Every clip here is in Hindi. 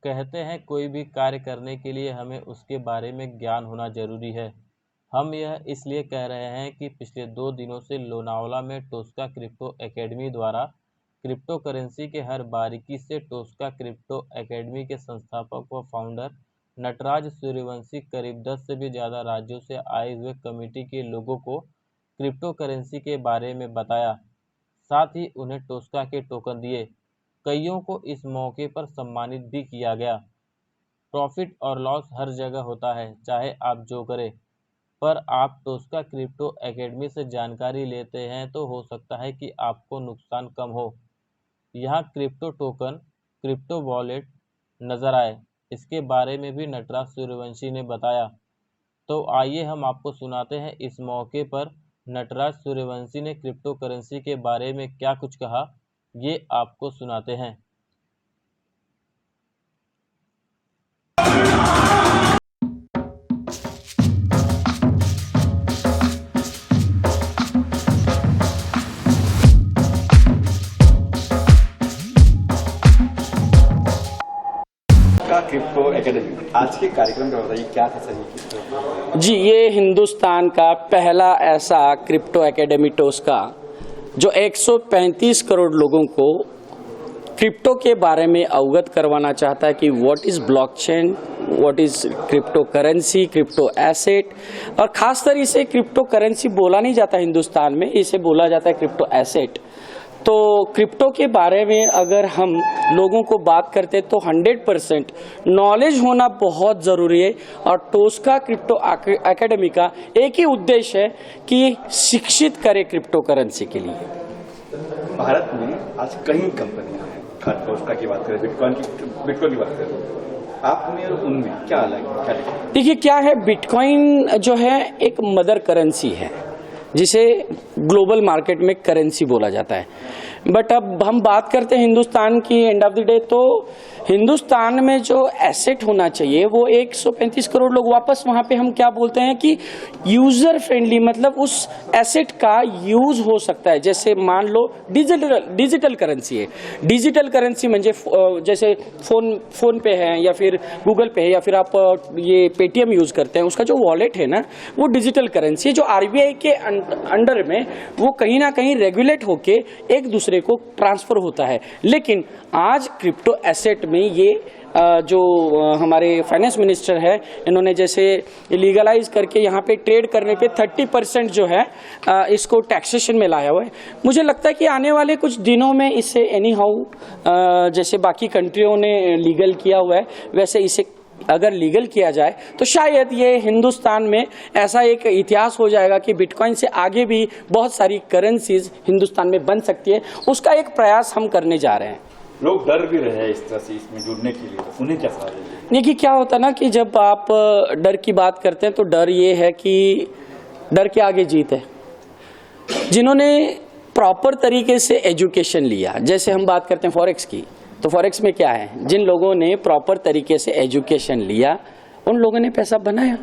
कहते हैं कोई भी कार्य करने के लिए हमें उसके बारे में ज्ञान होना जरूरी है। हम यह इसलिए कह रहे हैं कि पिछले 2 दिनों से लोनावाला में टोस्का क्रिप्टो एकेडमी द्वारा क्रिप्टो करेंसी के हर बारीकी से टोस्का क्रिप्टो एकेडमी के संस्थापक व फाउंडर नटराज सूर्यवंशी करीब 10 से भी ज़्यादा राज्यों से आए हुए कमेटी के लोगों को क्रिप्टो करेंसी के बारे में बताया, साथ ही उन्हें टोस्का के टोकन दिए। कईयों को इस मौके पर सम्मानित भी किया गया। प्रॉफिट और लॉस हर जगह होता है, चाहे आप जो करें, पर आप टोस्का क्रिप्टो एकेडमी से जानकारी लेते हैं तो हो सकता है कि आपको नुकसान कम हो। यहाँ क्रिप्टो टोकन, क्रिप्टो वॉलेट नज़र आए, इसके बारे में भी नटराज सूर्यवंशी ने बताया। तो आइए हम आपको सुनाते हैं इस मौके पर नटराज सूर्यवंशी ने क्रिप्टो करेंसी के बारे में क्या कुछ कहा, ये आपको सुनाते हैं। क्रिप्टो एकेडमी आज के कार्यक्रम में बताइए क्या था सर? जी, ये हिंदुस्तान का पहला ऐसा क्रिप्टो एकेडमी टोस्का जो 135 करोड़ लोगों को क्रिप्टो के बारे में अवगत करवाना चाहता है कि what is blockchain, what is crypto currency, crypto asset. और खास तरह से क्रिप्टो करेंसी बोला नहीं जाता हिंदुस्तान में, इसे बोला जाता है क्रिप्टो एसेट। तो क्रिप्टो के बारे में अगर हम लोगों को बात करते तो 100% नॉलेज होना बहुत ज़रूरी है। और टोस्का क्रिप्टो एकेडमी का एक ही उद्देश्य है कि शिक्षित करे क्रिप्टो करेंसी के लिए। भारत में आज कई कंपनियां हैं, टोस्का की बात करें, बिटकॉइन की बात करें, आप में और उनमें क्या अलग है? देखिए क्या है, बिटकॉइन जो है एक मदर करेंसी है जिसे ग्लोबल मार्केट में करेंसी बोला जाता है। बट अब हम बात करते हैं हिंदुस्तान की, एंड ऑफ द डे तो हिंदुस्तान में जो एसेट होना चाहिए वो 135 करोड़ लोग वापस वहां पे हम क्या बोलते हैं कि यूजर फ्रेंडली, मतलब उस एसेट का यूज हो सकता है। जैसे मान लो डिजिटल करेंसी है, डिजिटल करेंसी म्हणजे जैसे फोन पे है या फिर गूगल पे है या फिर आप ये पेटीएम यूज करते हैं, उसका जो वॉलेट है ना वो डिजिटल करेंसी है जो आरबीआई के अंडर में वो कहीं ना कहीं रेगुलेट होके एक दूसरे को ट्रांसफर होता है। लेकिन आज क्रिप्टो एसेट में ये जो हमारे फाइनेंस मिनिस्टर है, इन्होंने जैसे लीगलाइज करके यहाँ पे ट्रेड करने पे 30% जो है इसको टैक्सेशन में लाया हुआ है। मुझे लगता है कि आने वाले कुछ दिनों में इसे एनी हाउ जैसे बाकी कंट्रियों ने लीगल किया हुआ है वैसे इसे अगर लीगल किया जाए तो शायद ये हिंदुस्तान में ऐसा एक इतिहास हो जाएगा कि बिटकॉइन से आगे भी बहुत सारी करेंसीज हिंदुस्तान में बन सकती है। उसका एक प्रयास हम करने जा रहे हैं। लोग डर भी रहे हैं इस तरह से इसमें जुड़ने के लिए, उन्हें क्या सलाह देंगे? देखिए क्या होता है ना कि जब आप डर की बात करते हैं तो डर ये है कि डर के आगे जीत है। जिन्होंने प्रॉपर तरीके से एजुकेशन लिया, जैसे हम बात करते हैं फॉरेक्स की, तो फॉरेक्स में क्या है, जिन लोगों ने प्रॉपर तरीके से एजुकेशन लिया उन लोगों ने पैसा बनाया।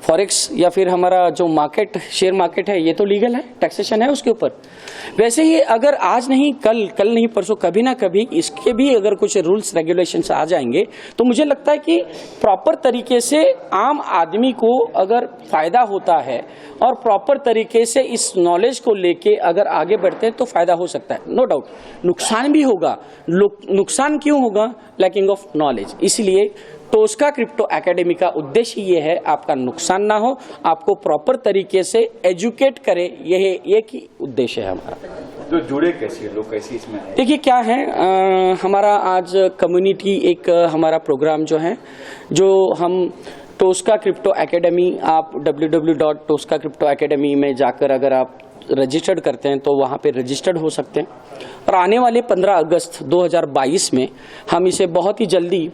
फॉरेक्स या फिर हमारा जो मार्केट, शेयर मार्केट है, ये तो लीगल है, टैक्सेशन है उसके ऊपर। वैसे ही अगर आज नहीं कल नहीं परसों कभी ना कभी इसके भी अगर कुछ रूल्स रेगुलेशंस आ जाएंगे तो मुझे लगता है कि प्रॉपर तरीके से आम आदमी को अगर फायदा होता है और प्रॉपर तरीके से इस नॉलेज को लेके अगर आगे बढ़ते हैं तो फायदा हो सकता है। नो डाउट नुकसान भी होगा। नुकसान क्यों होगा? Lacking of knowledge. इसलिए टोस्का क्रिप्टो एकेडमी का उद्देश्य ये है आपका नुकसान ना हो, आपको प्रॉपर तरीके से एजुकेट करे, यह एक ही उद्देश्य है हमारा। तो जुड़े कैसे लोग, कैसे इसमें आए? देखिए क्या है, हमारा आज कम्युनिटी एक हमारा प्रोग्राम जो है, जो हम टोस्का क्रिप्टो एकेडमी, आप www.toscacryptoacademy में जाकर अगर आप रजिस्टर्ड करते हैं तो वहाँ पे रजिस्टर्ड हो सकते हैं। और आने वाले 15 अगस्त 2022 में हम इसे बहुत ही जल्दी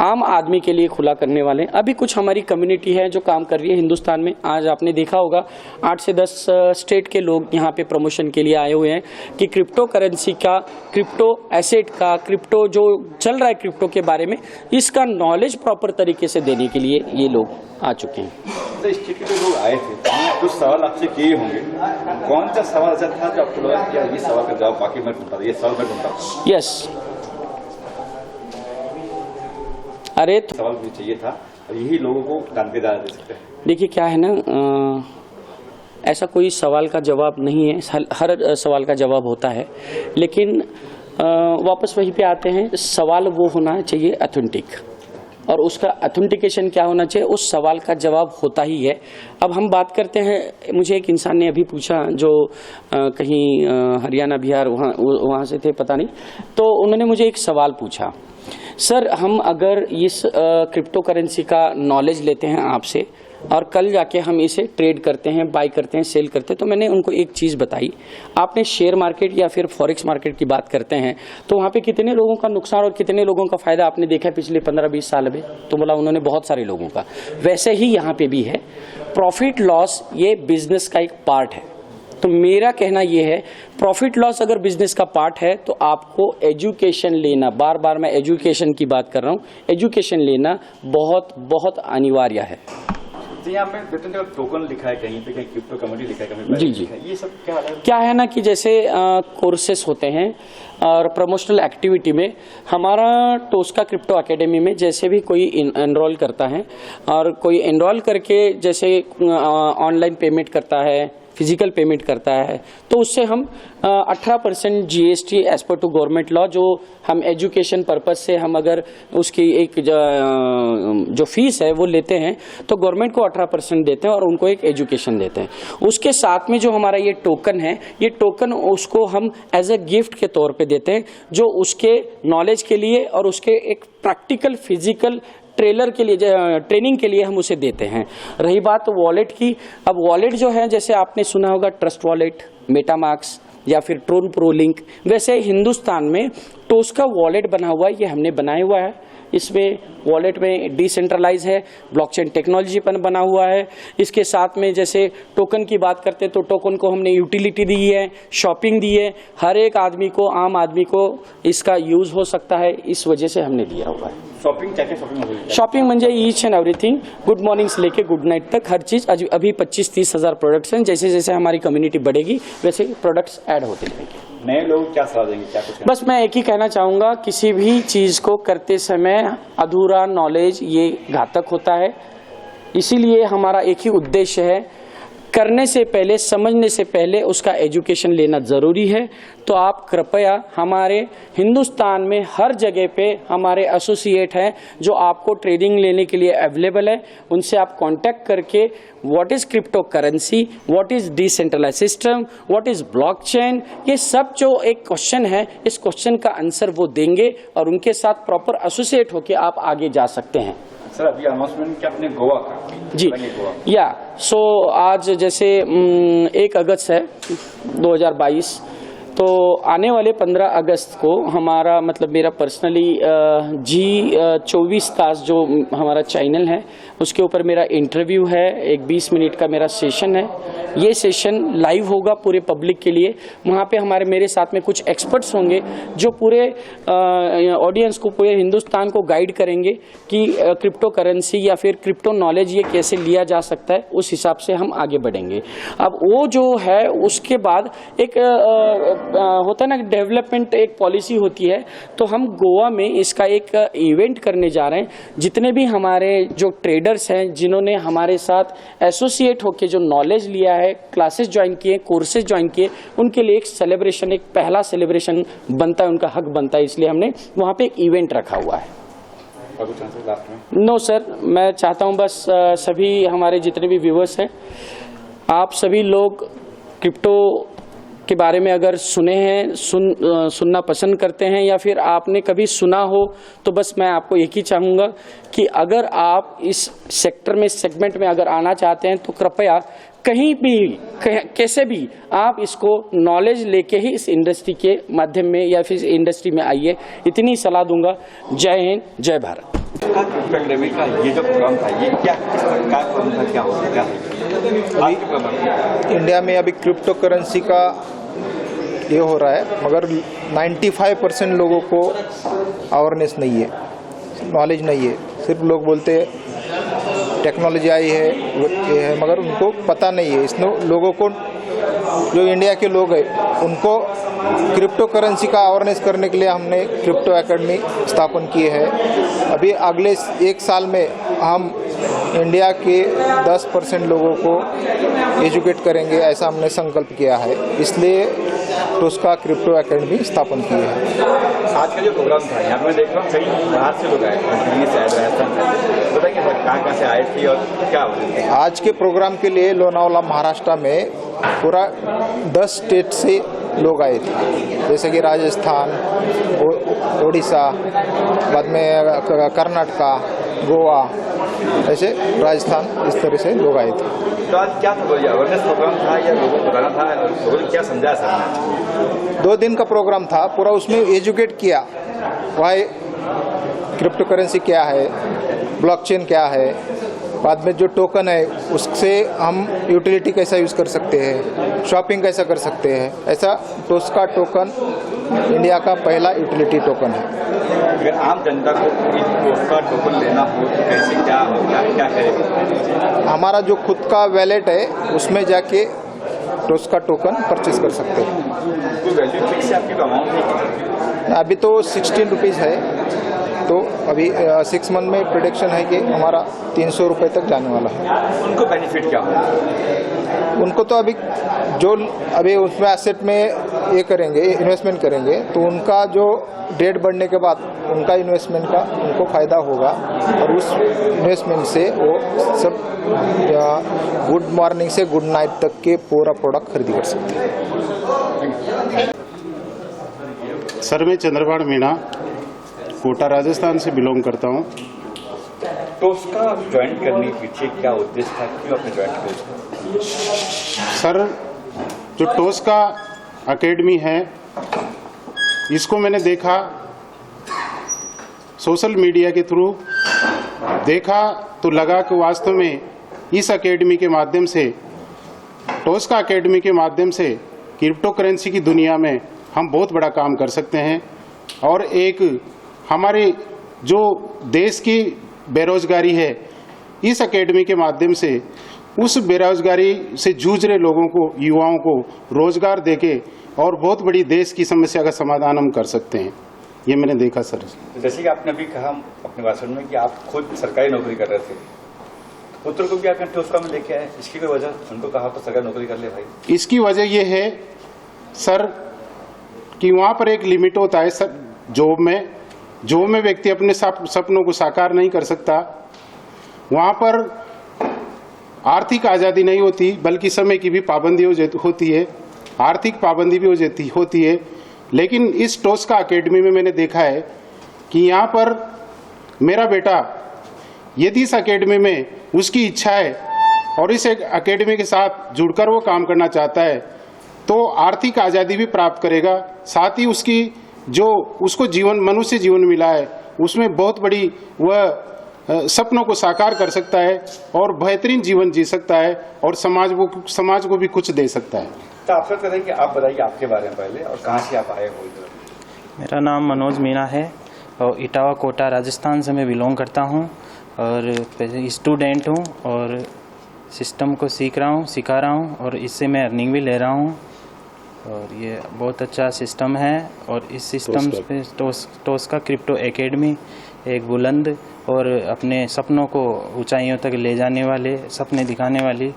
आम आदमी के लिए खुला करने वाले हैं। अभी कुछ हमारी कम्युनिटी है जो काम कर रही है हिंदुस्तान में। आज आपने देखा होगा 8 से 10 स्टेट के लोग यहाँ पे प्रमोशन के लिए आए हुए हैं कि क्रिप्टो करेंसी का, क्रिप्टो एसेट का, क्रिप्टो जो चल रहा है क्रिप्टो के बारे में, इसका नॉलेज प्रॉपर तरीके से देने के लिए ये लोग आ चुके हैं। तो स्टेट के लोग आए थे, कुछ सवाल आपसे किए होंगे, कौन सा सवाल ऐसा था जो आपको लगा कि ये सवाल का जवाब बाकी मैं ढूंढता, ये सवाल मैं ढूंढता? यस, अरे सवाल मुझे चाहिए था और यही लोगों को दानकेदार दे सकते हैं। देखिए क्या है ना, ऐसा कोई सवाल का जवाब नहीं है, हर सवाल का जवाब होता है, लेकिन वापस वहीं पे आते हैं, सवाल वो होना चाहिए ऑथेंटिक, और उसका ऑथेंटिकेशन क्या होना चाहिए, उस सवाल का जवाब होता ही है। अब हम बात करते हैं, मुझे एक इंसान ने अभी पूछा जो कहीं हरियाणा बिहार वहाँ से थे पता नहीं, तो उन्होंने मुझे एक सवाल पूछा, सर हम अगर इस क्रिप्टो करेंसी का नॉलेज लेते हैं आपसे और कल जाके हम इसे ट्रेड करते हैं, बाई करते हैं, सेल करते हैं, तो मैंने उनको एक चीज़ बताई, आपने शेयर मार्केट या फिर फॉरेक्स मार्केट की बात करते हैं तो वहाँ पे कितने लोगों का नुकसान और कितने लोगों का फ़ायदा आपने देखा है पिछले 15-20 साल में? तो बोला उन्होंने बहुत सारे लोगों का। वैसे ही यहाँ पे भी है, प्रॉफिट लॉस ये बिजनेस का एक पार्ट है। तो मेरा कहना यह है, प्रॉफिट लॉस अगर बिजनेस का पार्ट है तो आपको एजुकेशन लेना, बार बार मैं एजुकेशन की बात कर रहा हूँ, एजुकेशन लेना बहुत बहुत अनिवार्य है। तो यहाँ पे टोकन लिखा है कहीं पे, कहीं क्रिप्टो कमोडिटी लिखा है कहीं, जी जी, ये सब क्या है ना कि जैसे कोर्सेस होते हैं और प्रमोशनल एक्टिविटी में, हमारा टोस्का क्रिप्टो एकेडमी में जैसे भी कोई एनरोल करता है और कोई एनरोल करके जैसे ऑनलाइन पेमेंट करता है, फिजिकल पेमेंट करता है, तो उससे हम 18% GST as per to government law, जो हम एजुकेशन पर्पस से हम अगर उसकी एक जो फीस है वो लेते हैं तो गवर्नमेंट को 18% देते हैं और उनको एक एजुकेशन देते हैं। उसके साथ में जो हमारा ये टोकन है, ये टोकन उसको हम एज ए गिफ्ट के तौर पे देते हैं, जो उसके नॉलेज के लिए और उसके एक प्रैक्टिकल फिजिकल ट्रेनिंग के लिए हम उसे देते हैं। रही बात वॉलेट की, अब वॉलेट जो है जैसे आपने सुना होगा ट्रस्ट वॉलेट, मेटामास्क या फिर ट्रोन प्रो लिंक, वैसे हिंदुस्तान में टोस्का वॉलेट बना हुआ है, ये हमने बनाया हुआ है। इसमें वॉलेट में डिसेंट्रलाइज है, ब्लॉकचेन टेक्नोलॉजी पर बना हुआ है। इसके साथ में जैसे टोकन की बात करते हैं तो टोकन को हमने यूटिलिटी दी है, शॉपिंग दी है, हर एक आदमी को, आम आदमी को इसका यूज हो सकता है, इस वजह से हमने दिया हुआ है। शॉपिंग क्या क्या शॉपिंग हो गई? शॉपिंग म्हणजे each and everything, good morning से लेके गुड नाइट तक हर चीज। अभी 25-30 हज़ार प्रोडक्ट्स हैं, जैसे जैसे हमारी कम्युनिटी बढ़ेगी वैसे प्रोडक्ट्स ऐड होते रहेंगे। नए लोग क्या सलाह देंगे, क्या कुछ? बस मैं एक ही कहना चाहूंगा, किसी भी चीज को करते समय अधूरा नॉलेज ये घातक होता है, इसीलिए हमारा एक ही उद्देश्य है, करने से पहले, समझने से पहले उसका एजुकेशन लेना जरूरी है। तो आप कृपया, हमारे हिंदुस्तान में हर जगह पे हमारे एसोसिएट हैं जो आपको ट्रेडिंग लेने के लिए अवेलेबल है, उनसे आप कांटेक्ट करके what is crypto currency, what is decentralize system, what is blockchain, ये सब जो एक क्वेश्चन है, इस क्वेश्चन का आंसर वो देंगे और उनके साथ प्रॉपर एसोसिएट होकर आप आगे जा सकते हैं। सर अभी अनाउंसमेंट क्या अपने गोवा का? जी या सो आज जैसे 1 अगस्त है 2022, तो आने वाले 15 अगस्त को हमारा, मतलब मेरा पर्सनली G24 तास जो हमारा चैनल है उसके ऊपर मेरा इंटरव्यू है, एक 20 मिनट का मेरा सेशन है। ये सेशन लाइव होगा पूरे पब्लिक के लिए। वहाँ पे मेरे साथ में कुछ एक्सपर्ट्स होंगे जो पूरे ऑडियंस को, पूरे हिंदुस्तान को गाइड करेंगे कि क्रिप्टो करेंसी या फिर क्रिप्टो नॉलेज ये कैसे लिया जा सकता है, उस हिसाब से हम आगे बढ़ेंगे। अब वो जो है उसके बाद एक होता है ना डेवलपमेंट, एक पॉलिसी होती है, तो हम गोवा में इसका एक इवेंट करने जा रहे हैं। जितने भी हमारे जो ट्रेडर्स हैं जिन्होंने हमारे साथ एसोसिएट होकर जो नॉलेज लिया है, क्लासेस ज्वाइन किए, कोर्सेज ज्वाइन किए, उनके लिए एक सेलिब्रेशन, एक पहला सेलिब्रेशन बनता है, उनका हक बनता है, इसलिए हमने वहाँ पे एक इवेंट रखा हुआ है। नो सर, मैं चाहता हूँ बस सभी हमारे जितने भी व्यूअर्स हैं, आप सभी लोग क्रिप्टो के बारे में अगर सुने हैं, सुनना पसंद करते हैं या फिर आपने कभी सुना हो, तो बस मैं आपको एक ही चाहूँगा कि अगर आप इस सेक्टर में, सेगमेंट में अगर आना चाहते हैं तो कृपया कहीं भी, कैसे भी आप इसको नॉलेज लेके ही इस इंडस्ट्री के माध्यम में या फिर इंडस्ट्री में आइए, इतनी सलाह दूंगा। जय हिंद, जय भारत। एकेडमी का ये जो प्रोग्राम था, ये क्या होता है? इंडिया में अभी क्रिप्टो करेंसी का ये हो रहा है, मगर 95% लोगों को अवेयरनेस नहीं है, नॉलेज नहीं है। सिर्फ लोग बोलते हैं टेक्नोलॉजी आई है, ये है, मगर उनको पता नहीं है। इसमें लोगों को, जो इंडिया के लोग हैं, उनको क्रिप्टो करेंसी का अवेयरनेस करने के लिए हमने क्रिप्टो एकेडमी स्थापन की है। अभी अगले 1 साल में हम इंडिया के 10% लोगों को एजुकेट करेंगे, ऐसा हमने संकल्प किया है। इसलिए टोस्का क्रिप्टो एकेडमी स्थापन की है। आज का जो प्रोग्राम था यहाँ मैं देख रहा हूँ कई बाहर से लोग आए, दिल्ली से आए, राजस्थान से, बताइए कहाँ से आए थे और क्या वजह थी? आज के प्रोग्राम के लिए लोनावाला महाराष्ट्र में पूरा 10 स्टेट से लोग आए थे, जैसे कि राजस्थान, ओडिशा, बाद में कर्नाटका, गोवा, ऐसे राजस्थान, इस तरह से लोग आए थे। तो आज क्या था, अवेयरनेस प्रोग्राम था या लोगों को बताना था, लोगों ने क्या समझा सर? 2 दिन का प्रोग्राम था पूरा, उसमें एजुकेट किया वाई क्रिप्टो करेंसी क्या है, ब्लॉकचेन क्या है, बाद में जो टोकन है उससे हम यूटिलिटी कैसा यूज़ कर सकते हैं, शॉपिंग कैसा कर सकते हैं। ऐसा टोस्का टोकन इंडिया का पहला यूटिलिटी टोकन है। अगर आम जनता को टोस्का टोकन लेना हो तो कैसे क्या करेगा? हमारा जो खुद का वैलेट है उसमें जाके टोस्का टोकन परचेज कर सकते हैं। कोई वैल्यू फिक्स है आपकी अमाउंट है? अभी तो 16 रुपीज़ है, तो अभी 6 मंथ में प्रेडिक्शन है कि हमारा 300 रुपये तक जाने वाला है। उनको बेनिफिट क्या होगा? उनको तो अभी उसमें एसेट में ये करेंगे, इन्वेस्टमेंट करेंगे, तो उनका जो डेट बढ़ने के बाद उनका इन्वेस्टमेंट का उनको फ़ायदा होगा और उस इन्वेस्टमेंट से वो सब गुड मॉर्निंग से गुड नाइट तक के पूरा प्रोडक्ट खरीद कर सकते हैं। सर मैं चंद्रपाल मीणा कोटा राजस्थान से बिलोंग करता हूँ। टोस्का ज्वाइन करने के पीछे क्या उद्देश्य था, क्यों आपने ज्वाइन किया? सर जो टोस्का एकेडमी है इसको मैंने देखा सोशल मीडिया के थ्रू देखा तो लगा कि वास्तव में इस एकेडमी के माध्यम से, टोस्का एकेडमी के माध्यम से क्रिप्टो करेंसी की दुनिया में हम बहुत बड़ा काम कर सकते हैं और एक हमारे जो देश की बेरोजगारी है इस एकेडमी के माध्यम से उस बेरोजगारी से जूझ रहे लोगों को, युवाओं को रोजगार देके और बहुत बड़ी देश की समस्या का समाधान हम कर सकते हैं। ये मैंने देखा सर। जैसे कि आपने अभी कहा अपने भाषण में कि आप खुद सरकारी नौकरी कर रहे थे, पुत्र को भी आपने टोस्का में लेके आए, इसकी कोई वजह? उनको कहा तो सरकारी नौकरी कर ले भाई। इसकी वजह ये है सर कि वहाँ पर एक लिमिट होता है सर, जॉब में व्यक्ति अपने सपनों को साकार नहीं कर सकता। वहाँ पर आर्थिक आज़ादी नहीं होती, बल्कि समय की भी पाबंदी होती है, आर्थिक पाबंदी भी होती है। लेकिन इस टोस्का एकेडमी में मैंने देखा है कि यहाँ पर मेरा बेटा यदि इस एकेडमी में उसकी इच्छा है और इस एकेडमी के साथ जुड़कर वो काम करना चाहता है तो आर्थिक आज़ादी भी प्राप्त करेगा, साथ ही उसकी जो उसको मनुष्य जीवन मिला है उसमें बहुत बड़ी वह सपनों को साकार कर सकता है और बेहतरीन जीवन जी सकता है और समाज को भी कुछ दे सकता है। तो आपसे करें कि आप बताइए आपके बारे में पहले और कहाँ से आप आए हो इधर? मेरा नाम मनोज मीणा है और इटावा कोटा राजस्थान से मैं बिलोंग करता हूँ और स्टूडेंट हूँ और सिस्टम को सिखा रहा हूँ और इससे मैं अर्निंग भी ले रहा हूँ और ये बहुत अच्छा सिस्टम है। और इस सिस्टम पे टोस्का क्रिप्टो एकेडमी एक बुलंद और अपने सपनों को ऊंचाइयों तक ले जाने वाले, सपने दिखाने वाली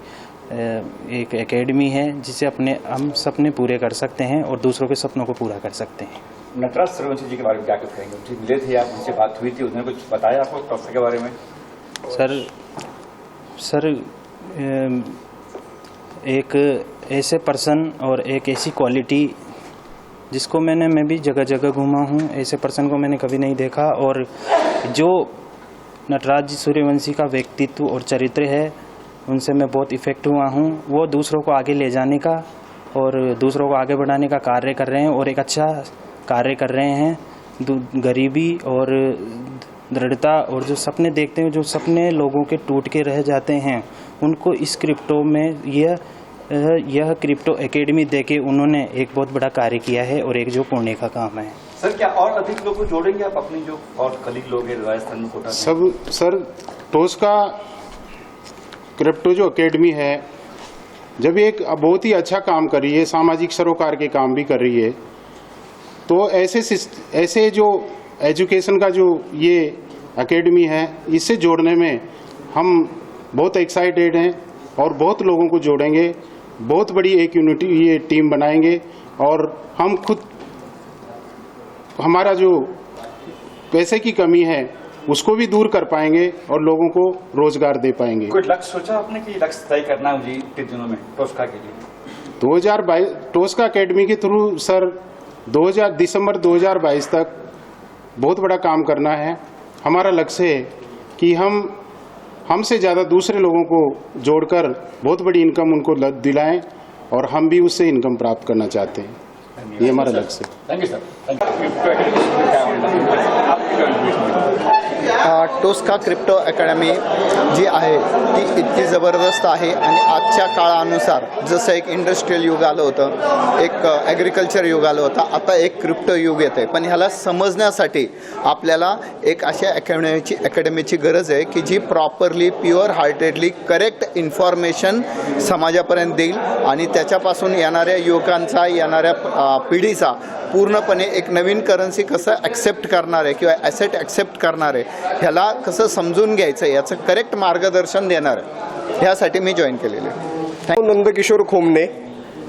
एक एकेडमी है जिसे हम सपने पूरे कर सकते हैं और दूसरों के सपनों को पूरा कर सकते हैं। नटराज सूर्यवंशी जी के बारे में क्या कुछ कहेंगे? उनसे मिले थे आप, उनसे बात हुई थी, उन्होंने कुछ बताया आपको टोस्का के बारे में? सर एक ऐसे पर्सन और एक ऐसी क्वालिटी जिसको मैं भी जगह जगह घूमा हूँ, ऐसे पर्सन को मैंने कभी नहीं देखा। और जो नटराज सूर्यवंशी का व्यक्तित्व और चरित्र है उनसे मैं बहुत इफेक्ट हुआ हूँ। वो दूसरों को आगे ले जाने का और दूसरों को आगे बढ़ाने का कार्य कर रहे हैं और एक अच्छा कार्य कर रहे हैं। गरीबी और दृढ़ता और जो सपने देखते हैं, जो सपने लोगों के टूट के रह जाते हैं, उनको इस क्रिप्टो में यह क्रिप्टो एकेडमी देके उन्होंने एक बहुत बड़ा कार्य किया है और एक जो पुण्य का काम है। सर क्या और अधिक लोगों को जोड़ेंगे आप अपनी जो और कलीग लोग हैं राजस्थान में कोटा? सर टोस्का क्रिप्टो जो एकेडमी है जब एक बहुत ही अच्छा काम कर रही है, सामाजिक सरोकार के काम भी कर रही है, तो ऐसे जो एजुकेशन का जो ये एकेडमी है, इससे जोड़ने में हम बहुत एक्साइटेड हैं और बहुत लोगों को जोड़ेंगे, बहुत बड़ी एक यूनिटी ये टीम बनाएंगे और हम खुद हमारा जो पैसे की कमी है उसको भी दूर कर पाएंगे और लोगों को रोजगार दे पाएंगे। कोई लक्ष्य सोचा आपने कि लक्ष्य तय करना है जी किन दिनों में टोस्का के लिए? 2022 टोस्का एकेडमी के थ्रू सर दिसंबर 2022 तक बहुत बड़ा काम करना है। हमारा लक्ष्य है कि हमसे ज़्यादा दूसरे लोगों को जोड़कर बहुत बड़ी इनकम उनको दिलाएं और हम भी उससे इनकम प्राप्त करना चाहते हैं। ये हमारा लक्ष्य है। Thank you sir. टोस्का क्रिप्टो अकॅडमी जी आहे ती इतकी ज़बरदस्त आहे आणि आजच्या काळानुसार जसं एक इंडस्ट्रियल युग आलं होतं, एक ॲग्रिकल्चर युग आलं होतं, आता एक क्रिप्टो युग येतं आहे। पण ह्याला समजण्यासाठी आपल्याला एक अशा अकॅडमीची गरज आहे की जी properly pure heartedly correct information समाजापर्यंत देईल आणि त्याच्यापासून येणाऱ्या युवकांचा, येणाऱ्या पिढीचा पूर्णपणे एक नवीन करन्सी कसं ॲक्सेप्ट करणार आहे किंवा ॲसेट ॲक्सेप्ट करणार आहे ह्याला कसं समजून घ्यायचं याचं करेक्ट मार्गदर्शन देणार आहे, ह्यासाठी मी जॉईन केलेले आहे। नंदकिशोर खोमने।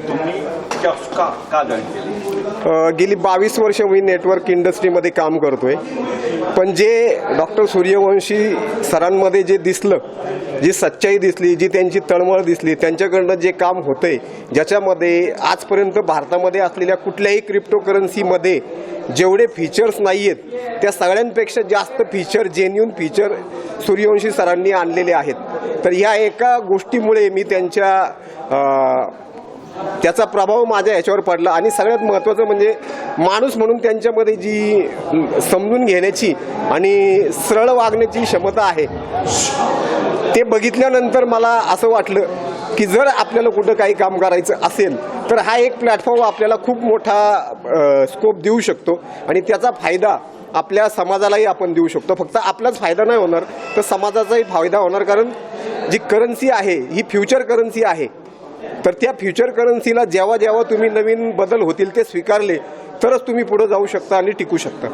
तुम्ही का जॉईन केली? गेली 22 वर्ष मी नेटवर्क इंडस्ट्रीमध्ये काम करतोय, पण जे डॉक्टर सूर्यवंशी सरांमध्ये जे दिसलं, जी सच्चाई दिसली, जी त्यांची तळमळ दिसली, त्यांच्याकडनं जे काम होतंय, ज्याच्यामध्ये आजपर्यंत भारतामध्ये असलेल्या कुठल्याही क्रिप्टोकरन्सीमध्ये जेवढे फीचर्स नाही आहेत त्या सगळ्यांपेक्षा जास्त फीचर, जेन्युइन फीचर सूर्यवंशी सरांनी आणलेले आहेत। तर या एका गोष्टीमुळे मी त्याचा प्रभाव माझ्या याच्यावर पडला आणि सगळ्यात महत्त्वाचं म्हणजे माणूस म्हणून त्यांच्यामध्ये जी समजून घेण्याची आणि सरळ वागण्याची क्षमता आहे ते बघितल्यानंतर मला असं वाटलं की जर आपल्याला कुठं काही काम करायचं असेल तर हा एक प्लॅटफॉर्म आपल्याला खूप मोठा स्कोप देऊ शकतो आणि त्याचा फायदा आपल्या समाजालाही आपण देऊ शकतो। फक्त आपलाच फायदा नाही होणार तर समाजाचाही फायदा होणार, कारण जी करन्सी आहे ही फ्युचर करन्सी आहे। तर त्या फ्युचर करन्सीला जेव्हा जेव्हा तुम्ही नवीन बदल होतील ते स्वीकारले तरच तुम्ही पुढे जाऊ शकता आणि टिकू शकता।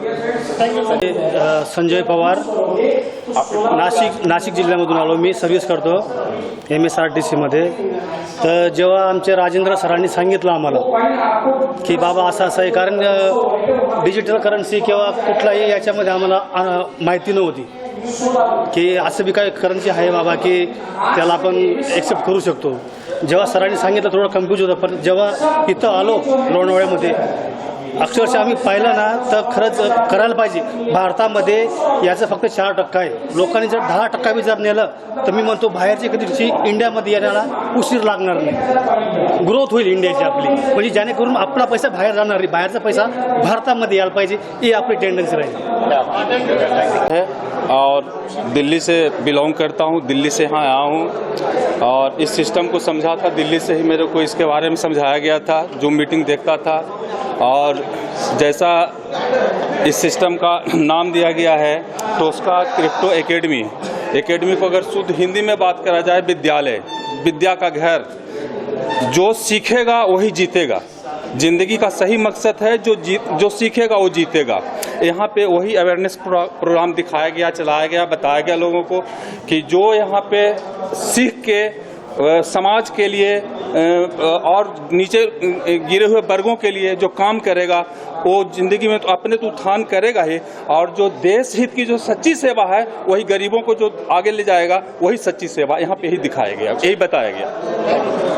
संजय पवार, नाशिक जिल्ह्यामधून आलो, मी सर्व्हिस करतो MSRTCमध्ये। तर जेव्हा आमचे राजेंद्र सरांनी सांगितलं आम्हाला की बाबा असं आहे, कारण डिजिटल करन्सी किंवा कुठलाही याच्यामध्ये आम्हाला माहिती नव्हती की असं बी काय करन्सी आहे बाबा की त्याला आपण ॲक्सेप्ट करू शकतो। जेव्हा सरांनी सांगितलं थोडं कन्फ्यूज होतं, पण जेव्हा इथं आलो लोणावळ्यामध्ये अक्षरशः आम्ही पाहिलं ना तर खरंच करायला पाहिजे। भारतामध्ये याचं फक्त 4% आहे, लोकांनी जर 10% बी जर नेलं तर मी म्हणतो बाहेरची कधीची इंडियामध्ये येण्याला उशीर लागणार नाही, ग्रोथ होईल इंडियाची आपली, म्हणजे जेणेकरून आपला पैसा बाहेर जाणार नाही, बाहेरचा पैसा भारतामध्ये यायला पाहिजे, ही आपली टेंडन्सी राहील। और दिल्ली से बिलोंग करता हूँ, दिल्ली से यहाँ आया हूँ और इस सिस्टम को समझा था, दिल्ली से ही मेरे को इसके बारे में समझाया गया था, जो मीटिंग देखता था। और जैसा इस सिस्टम का नाम दिया गया है टोस्का क्रिप्टो एकेडमी को अगर शुद्ध हिंदी में बात करा जाए विद्यालय, विद्या का घर, जो सीखेगा वही जीतेगा। जिंदगी का सही मकसद है जो सीखेगा वो जीतेगा। यहाँ पे वही अवेयरनेस प्रोग्राम दिखाया गया, चलाया गया, बताया गया लोगों को कि जो यहाँ पे सीख के समाज के लिए और नीचे गिरे हुए वर्गों के लिए जो काम करेगा वो जिंदगी में तो अपने तो उत्थान करेगा ही, और जो देश हित की जो सच्ची सेवा है वही गरीबों को जो आगे ले जाएगा, वही सच्ची सेवा यहाँ पे ही दिखाया गया, यही बताया गया।